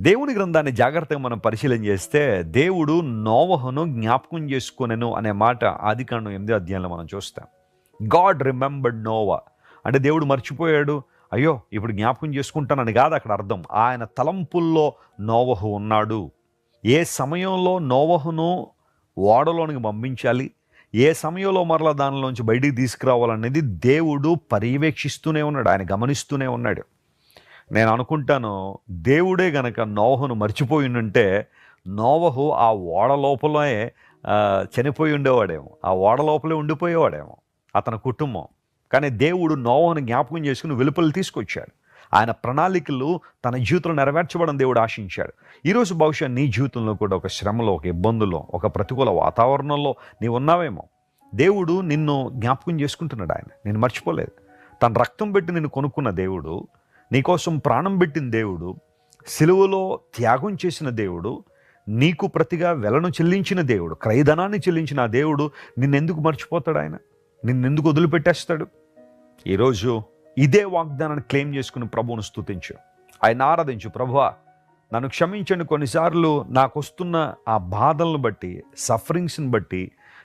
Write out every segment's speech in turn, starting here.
దేవుని గ్రంథాన్ని జాగ్రత్తగా మనం పరిశీలన చేస్తే దేవుడు నోవహును జ్ఞాపకం చేసుకొనెను అనే మాట ఆదికాండం 8వ అధ్యాయంలో మనం చూస్తాం. గాడ్ రిమెంబర్డ్ నోవా అంటే దేవుడు మర్చిపోయాడు, అయ్యో ఇప్పుడు జ్ఞాపకం చేసుకుంటానని కాదు అక్కడ అర్థం. ఆయన తలంపుల్లో నోవహు ఉన్నాడు. ఏ సమయంలో నోవహును ఓడలోనికి పంపించాలి, ఏ సమయంలో మరలా దానిలోంచి బయటికి తీసుకురావాలనేది దేవుడు పర్యవేక్షిస్తూనే ఉన్నాడు, ఆయన గమనిస్తూనే ఉన్నాడు. నేను అనుకుంటాను దేవుడే గనక నోవహును మర్చిపోయి ఉంటే నోవహు ఆ ఓడ లోపలే చనిపోయి ఉండేవాడేమో, ఆ ఓడ లోపలే ఉండిపోయేవాడేమో అతని కుటుంబం. కానీ దేవుడు నోవహును జ్ఞాపకం చేసుకుని వెలుపల తీసుకొచ్చాడు. ఆయన ప్రణాళికలు తన జీవితంలో నెరవేర్చబడని దేవుడు ఆశించాడు. ఈరోజు బహుశా నీ జీవితంలో కూడా ఒక శ్రమలో, ఒక ఇబ్బందులో, ఒక ప్రతికూల వాతావరణంలో నీవు ఉన్నావేమో. దేవుడు నిన్ను జ్ఞాపకం చేసుకుంటున్నాడు. ఆయన నిన్ను మర్చిపోలేదు. తన రక్తం పెట్టి నిన్ను కొనుక్కున్న దేవుడు, నీకోసం ప్రాణం పెట్టిన దేవుడు, సిలువలో త్యాగం చేసిన దేవుడు, నీకు ప్రతిగా వెలను చెల్లించిన దేవుడు, క్రయధనాన్ని చెల్లించిన ఆ దేవుడు నిన్నెందుకు మర్చిపోతాడు? ఆయన నిన్నెందుకు వదిలిపెట్టేస్తాడు? ఈరోజు ఇదే వాగ్దానాన్ని క్లెయిమ్ చేసుకుని ప్రభువును స్తుతించు, ఆయన ఆరాధించు. ప్రభువా నన్ను క్షమించండి, కొన్నిసార్లు నాకు వస్తున్న ఆ బాధలను బట్టి, సఫరింగ్స్ని బట్టి,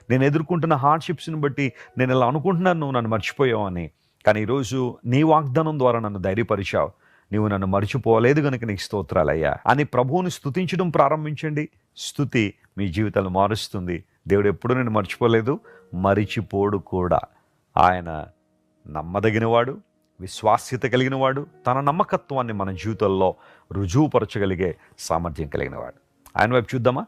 నేను ఎదుర్కొంటున్న హార్డ్షిప్స్ని బట్టి నేను ఇలా అనుకుంటున్నాను నువ్వు నన్ను మర్చిపోయావు అని. కానీ ఈరోజు నీ వాగ్దానం ద్వారా నన్ను ధైర్యపరిచావు. నీవు నన్ను మర్చిపోలేదు కనుక నీకు స్తోత్రాలయ్యా అని ప్రభువుని స్తుతించడం ప్రారంభించండి. స్తుతి మీ జీవితాలు మారుస్తుంది. దేవుడు ఎప్పుడూ నేను మర్చిపోలేదు, మరిచిపోడు కూడా. ఆయన నమ్మదగినవాడు, విశ్వాస్యత కలిగినవాడు, తన నమ్మకత్వాన్ని మన జీవితంలో రుజువుపరచగలిగే సామర్థ్యం కలిగినవాడు. ఆయన వైపు చూద్దామా?